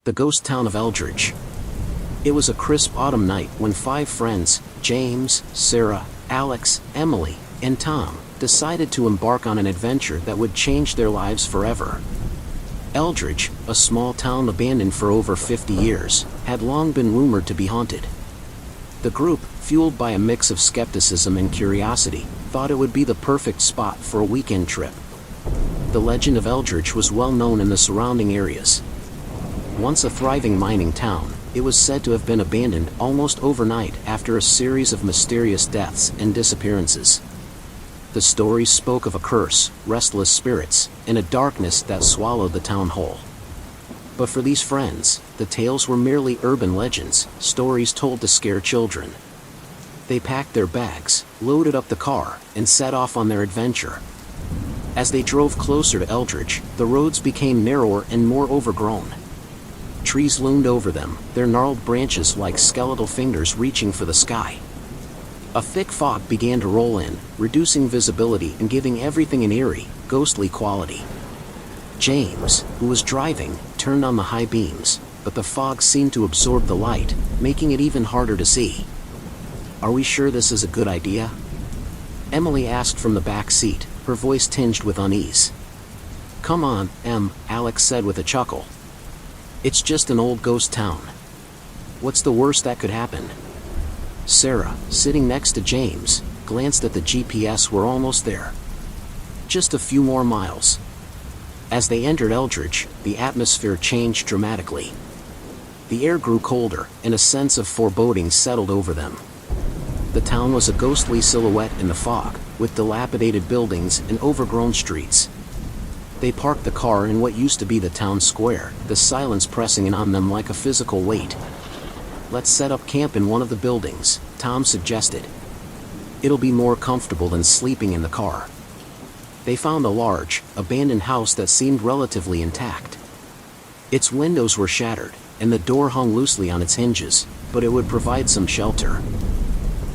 The ghost town of Eldridge. It was a crisp autumn night when 5 friends, James, Sarah, Alex, Emily, and Tom, decided to embark on an adventure that would change their lives forever. Eldridge, a small town abandoned for over 50 years, had long been rumored to be haunted. The group, fueled by a mix of skepticism and curiosity, thought it would be the perfect spot for a weekend trip. The legend of Eldridge was well known in the surrounding areas. Once a thriving mining town, it was said to have been abandoned almost overnight after a series of mysterious deaths and disappearances. The stories spoke of a curse, restless spirits, and a darkness that swallowed the town whole. But for these friends, the tales were merely urban legends, stories told to scare children. They packed their bags, loaded up the car, and set off on their adventure. As they drove closer to Eldridge, the roads became narrower and more overgrown. Trees loomed over them, their gnarled branches like skeletal fingers reaching for the sky. A thick fog began to roll in, reducing visibility and giving everything an eerie, ghostly quality. James, who was driving, turned on the high beams, but the fog seemed to absorb the light, making it even harder to see. "Are we sure this is a good idea?" Emily asked from the back seat, her voice tinged with unease. "Come on, Em," Alex said with a chuckle. "It's just an old ghost town. What's the worst that could happen?" Sarah, sitting next to James, glanced at the GPS. "We're almost there. Just a few more miles." As they entered Eldridge, the atmosphere changed dramatically. The air grew colder, and a sense of foreboding settled over them. The town was a ghostly silhouette in the fog, with dilapidated buildings and overgrown streets. They parked the car in what used to be the town square, the silence pressing in on them like a physical weight. "Let's set up camp in one of the buildings," Tom suggested. "It'll be more comfortable than sleeping in the car." They found a large, abandoned house that seemed relatively intact. Its windows were shattered, and the door hung loosely on its hinges, but it would provide some shelter.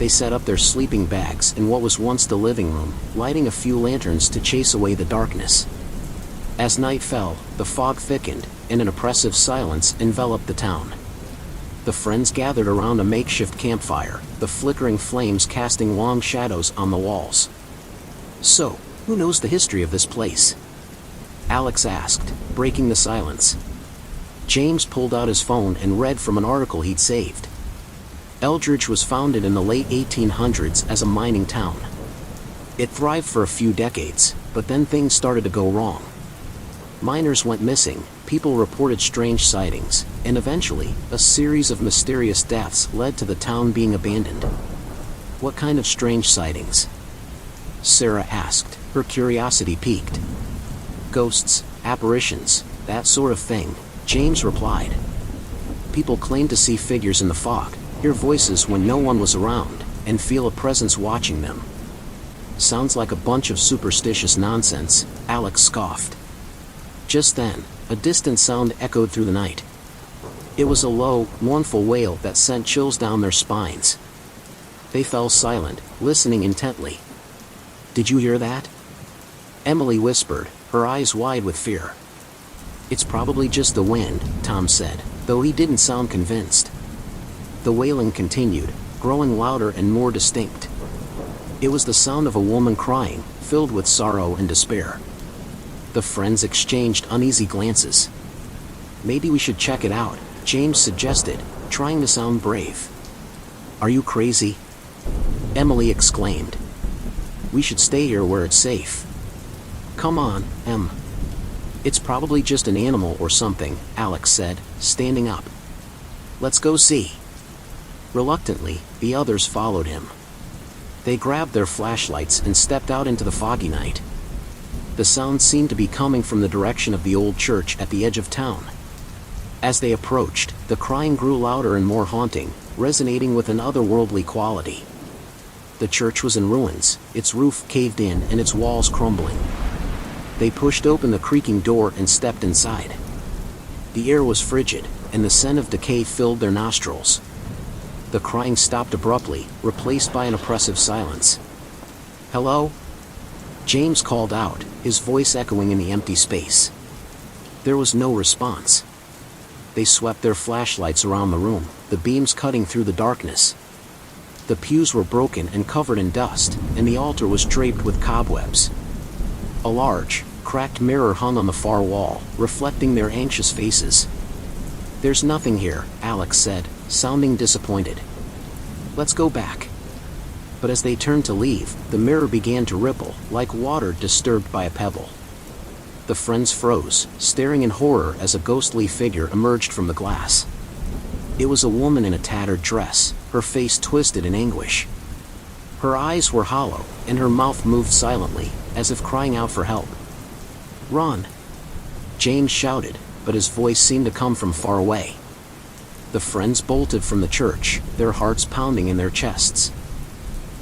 They set up their sleeping bags in what was once the living room, lighting a few lanterns to chase away the darkness. As night fell, the fog thickened, and an oppressive silence enveloped the town. The friends gathered around a makeshift campfire, the flickering flames casting long shadows on the walls. "So, who knows the history of this place?" Alex asked, breaking the silence. James pulled out his phone and read from an article he'd saved. Eldridge was founded in the late 1800s as a mining town. It thrived for a few decades, but then things started to go wrong. Miners went missing, people reported strange sightings, and eventually, a series of mysterious deaths led to the town being abandoned. "What kind of strange sightings?" Sarah asked, her curiosity piqued. "Ghosts, apparitions, that sort of thing," James replied. "People claimed to see figures in the fog, hear voices when no one was around, and feel a presence watching them." "Sounds like a bunch of superstitious nonsense," Alex scoffed. Just then, a distant sound echoed through the night. It was a low, mournful wail that sent chills down their spines. They fell silent, listening intently. "Did you hear that?" Emily whispered, her eyes wide with fear. "It's probably just the wind," Tom said, though he didn't sound convinced. The wailing continued, growing louder and more distinct. It was the sound of a woman crying, filled with sorrow and despair. The friends exchanged uneasy glances. "Maybe we should check it out," James suggested, trying to sound brave. "Are you crazy?" Emily exclaimed. "We should stay here where it's safe." "Come on, Em. It's probably just an animal or something," Alex said, standing up. "Let's go see." Reluctantly, the others followed him. They grabbed their flashlights and stepped out into the foggy night. The sound seemed to be coming from the direction of the old church at the edge of town. As they approached, the crying grew louder and more haunting, resonating with an otherworldly quality. The church was in ruins, its roof caved in and its walls crumbling. They pushed open the creaking door and stepped inside. The air was frigid, and the scent of decay filled their nostrils. The crying stopped abruptly, replaced by an oppressive silence. "Hello?" James called out, his voice echoing in the empty space. There was no response. they swept their flashlights around the room, the beams cutting through the darkness. The pews were broken and covered in dust, and the altar was draped with cobwebs. A large, cracked mirror hung on the far wall, reflecting their anxious faces. "There's nothing here," Alex said, sounding disappointed. "Let's go back." But as they turned to leave, the mirror began to ripple, like water disturbed by a pebble. The friends froze, staring in horror as a ghostly figure emerged from the glass. It was a woman in a tattered dress, her face twisted in anguish. Her eyes were hollow, and her mouth moved silently, as if crying out for help. "Run!" James shouted, but his voice seemed to come from far away. The friends bolted from the church, their hearts pounding in their chests.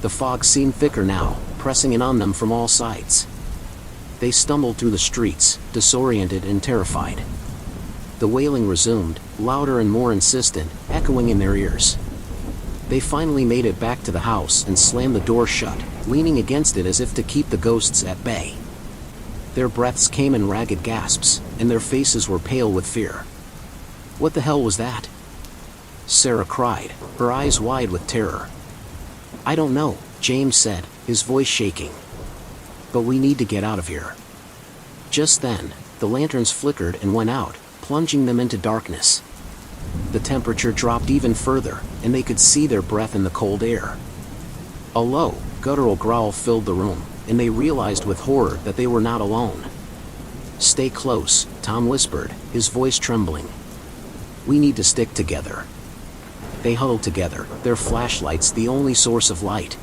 The fog seemed thicker now, pressing in on them from all sides. They stumbled through the streets, disoriented and terrified. The wailing resumed, louder and more insistent, echoing in their ears. They finally made it back to the house and slammed the door shut, leaning against it as if to keep the ghosts at bay. Their breaths came in ragged gasps, and their faces were pale with fear. "What the hell was that?" Sarah cried, her eyes wide with terror. "I don't know," James said, his voice shaking. "But we need to get out of here." Just then, the lanterns flickered and went out, plunging them into darkness. The temperature dropped even further, and they could see their breath in the cold air. A low, guttural growl filled the room, and they realized with horror that they were not alone. "Stay close," Tom whispered, his voice trembling. "We need to stick together." They huddled together, their flashlights the only source of light.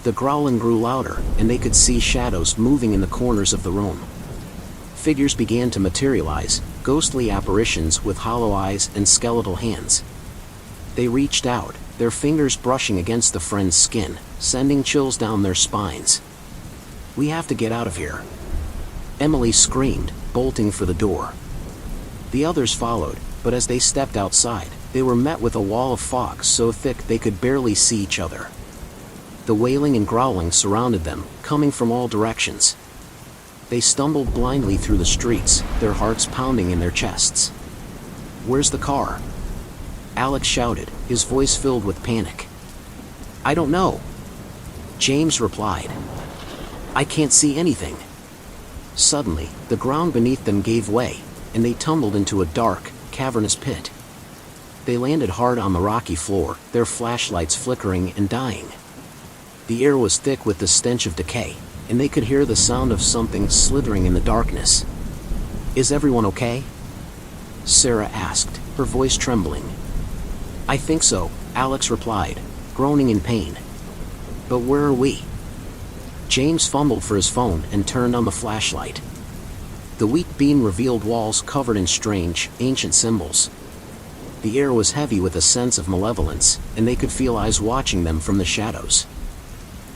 The growling grew louder, and they could see shadows moving in the corners of the room. Figures began to materialize, ghostly apparitions with hollow eyes and skeletal hands. They reached out, their fingers brushing against the friend's skin, sending chills down their spines. "We have to get out of here," Emily screamed, bolting for the door. The others followed, but as they stepped outside, they were met with a wall of fog so thick they could barely see each other. The wailing and growling surrounded them, coming from all directions. They stumbled blindly through the streets, their hearts pounding in their chests. "Where's the car?" Alex shouted, his voice filled with panic. "I don't know," James replied. "I can't see anything." Suddenly, the ground beneath them gave way, and they tumbled into a dark, cavernous pit. They landed hard on the rocky floor, their flashlights flickering and dying. The air was thick with the stench of decay, and they could hear the sound of something slithering in the darkness. "Is everyone okay?" Sarah asked, her voice trembling. "I think so," Alex replied, groaning in pain. "But where are we?" James fumbled for his phone and turned on the flashlight. The weak beam revealed walls covered in strange, ancient symbols. The air was heavy with a sense of malevolence, and they could feel eyes watching them from the shadows.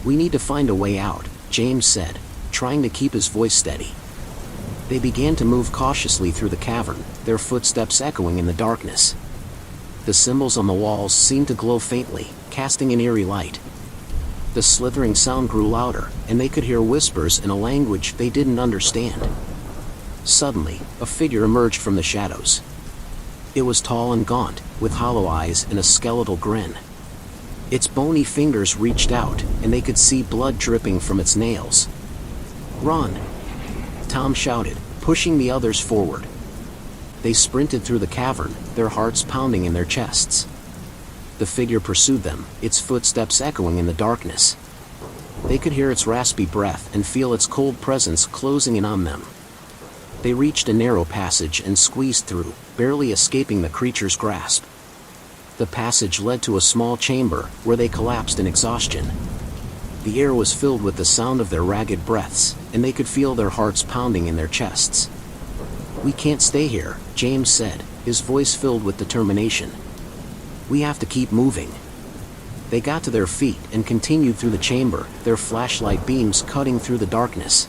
"We need to find a way out," James said, trying to keep his voice steady. They began to move cautiously through the cavern, their footsteps echoing in the darkness. The symbols on the walls seemed to glow faintly, casting an eerie light. The slithering sound grew louder, and they could hear whispers in a language they didn't understand. Suddenly, a figure emerged from the shadows. It was tall and gaunt, with hollow eyes and a skeletal grin. Its bony fingers reached out, and they could see blood dripping from its nails. "Run!" Tom shouted, pushing the others forward. They sprinted through the cavern, their hearts pounding in their chests. The figure pursued them, its footsteps echoing in the darkness. They could hear its raspy breath and feel its cold presence closing in on them. They reached a narrow passage and squeezed through, barely escaping the creature's grasp. The passage led to a small chamber, where they collapsed in exhaustion. The air was filled with the sound of their ragged breaths, and they could feel their hearts pounding in their chests. "We can't stay here," James said, his voice filled with determination. "We have to keep moving." They got to their feet and continued through the chamber, their flashlight beams cutting through the darkness.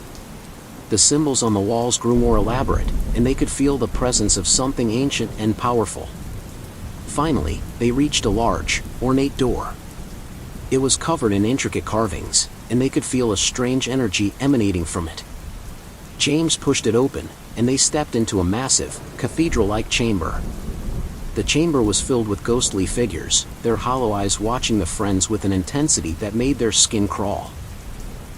The symbols on the walls grew more elaborate, and they could feel the presence of something ancient and powerful. Finally, they reached a large, ornate door. It was covered in intricate carvings, and they could feel a strange energy emanating from it. James pushed it open, and they stepped into a massive, cathedral-like chamber. The chamber was filled with ghostly figures, their hollow eyes watching the friends with an intensity that made their skin crawl.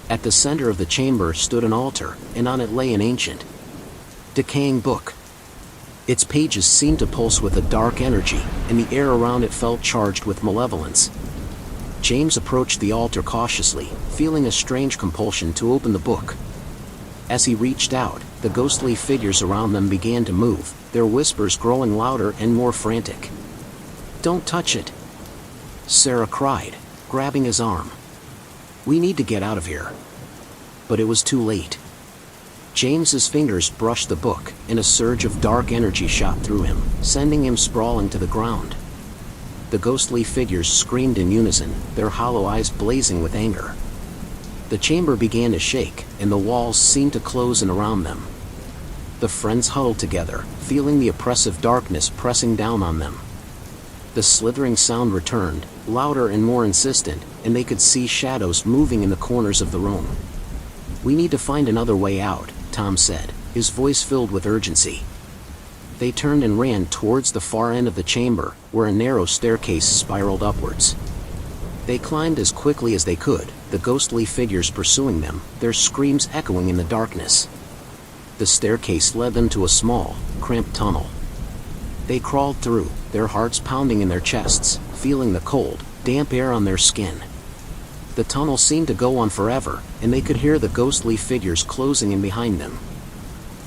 At the center of the chamber stood an altar, and on it lay an ancient, decaying book. Its pages seemed to pulse with a dark energy, and the air around it felt charged with malevolence. James approached the altar cautiously, feeling a strange compulsion to open the book. As he reached out, the ghostly figures around them began to move, their whispers growing louder and more frantic. "Don't touch it!" Sarah cried, grabbing his arm. "We need to get out of here." But it was too late. James's fingers brushed the book, and a surge of dark energy shot through him, sending him sprawling to the ground. The ghostly figures screamed in unison, their hollow eyes blazing with anger. The chamber began to shake, and the walls seemed to close in around them. The friends huddled together, feeling the oppressive darkness pressing down on them. The slithering sound returned, louder and more insistent, and they could see shadows moving in the corners of the room. "We need to find another way out," Tom said, his voice filled with urgency. They turned and ran towards the far end of the chamber, where a narrow staircase spiraled upwards. They climbed as quickly as they could, the ghostly figures pursuing them, their screams echoing in the darkness. The staircase led them to a small, cramped tunnel. They crawled through, their hearts pounding in their chests, feeling the cold, damp air on their skin. The tunnel seemed to go on forever, and they could hear the ghostly figures closing in behind them.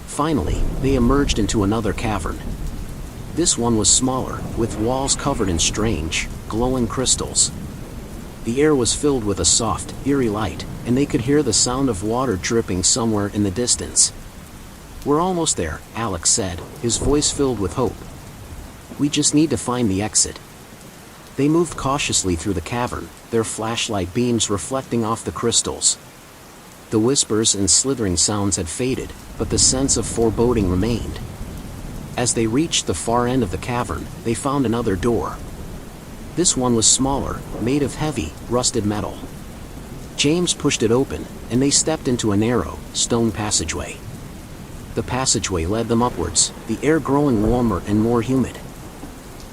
Finally, they emerged into another cavern. This one was smaller, with walls covered in strange, glowing crystals. The air was filled with a soft, eerie light, and they could hear the sound of water dripping somewhere in the distance. "We're almost there," Alex said, his voice filled with hope. "We just need to find the exit." They moved cautiously through the cavern, their flashlight beams reflecting off the crystals. The whispers and slithering sounds had faded, but the sense of foreboding remained. As they reached the far end of the cavern, they found another door. This one was smaller, made of heavy, rusted metal. James pushed it open, and they stepped into a narrow, stone passageway. The passageway led them upwards, the air growing warmer and more humid.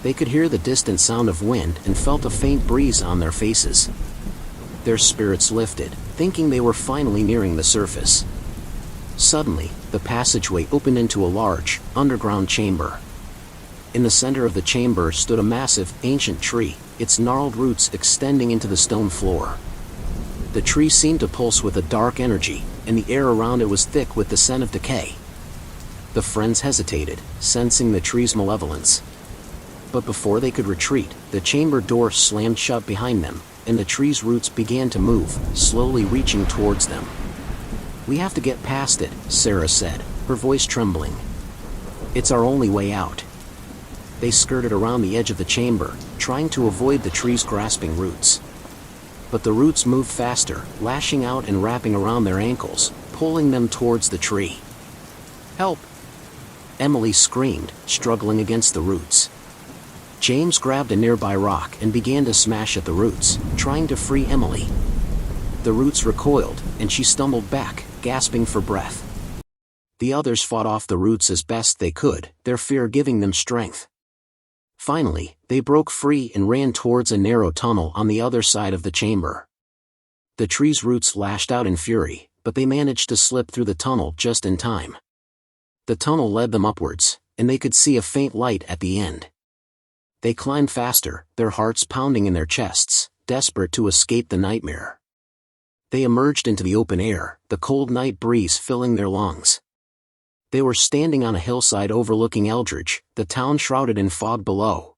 They could hear the distant sound of wind and felt a faint breeze on their faces. Their spirits lifted, thinking they were finally nearing the surface. Suddenly, the passageway opened into a large, underground chamber. In the center of the chamber stood a massive, ancient tree, its gnarled roots extending into the stone floor. The tree seemed to pulse with a dark energy, and the air around it was thick with the scent of decay. The friends hesitated, sensing the tree's malevolence. But before they could retreat, the chamber door slammed shut behind them, and the tree's roots began to move, slowly reaching towards them. "We have to get past it," Sarah said, her voice trembling. "It's our only way out." They skirted around the edge of the chamber, trying to avoid the tree's grasping roots. But the roots moved faster, lashing out and wrapping around their ankles, pulling them towards the tree. "Help!" Emily screamed, struggling against the roots. James grabbed a nearby rock and began to smash at the roots, trying to free Emily. The roots recoiled, and she stumbled back, gasping for breath. The others fought off the roots as best they could, their fear giving them strength. Finally, they broke free and ran towards a narrow tunnel on the other side of the chamber. The tree's roots lashed out in fury, but they managed to slip through the tunnel just in time. The tunnel led them upwards, and they could see a faint light at the end. They climbed faster, their hearts pounding in their chests, desperate to escape the nightmare. They emerged into the open air, the cold night breeze filling their lungs. They were standing on a hillside overlooking Eldridge, the town shrouded in fog below.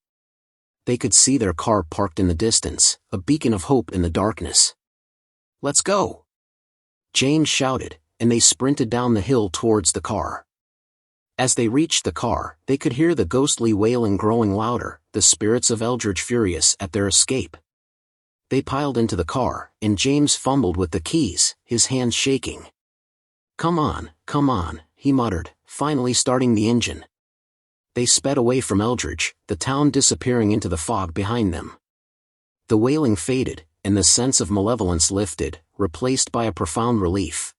They could see their car parked in the distance, a beacon of hope in the darkness. "Let's go!" James shouted, and they sprinted down the hill towards the car. As they reached the car, they could hear the ghostly wailing growing louder, the spirits of Eldridge furious at their escape. They piled into the car, and James fumbled with the keys, his hands shaking. Come on," he muttered, finally starting the engine. They sped away from Eldridge, the town disappearing into the fog behind them. The wailing faded, and the sense of malevolence lifted, replaced by a profound relief.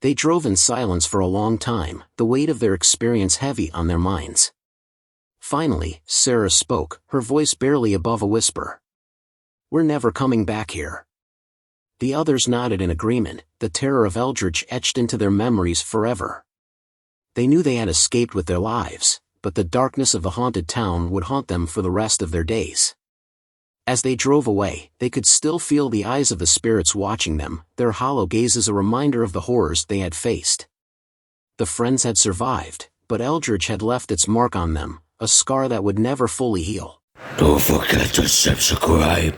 They drove in silence for a long time, the weight of their experience heavy on their minds. Finally, Sarah spoke, her voice barely above a whisper. "We're never coming back here." The others nodded in agreement, the terror of Eldritch etched into their memories forever. They knew they had escaped with their lives, but the darkness of the haunted town would haunt them for the rest of their days. As they drove away, they could still feel the eyes of the spirits watching them, their hollow gazes a reminder of the horrors they had faced. The friends had survived, but Eldritch had left its mark on them, a scar that would never fully heal. Don't forget to subscribe.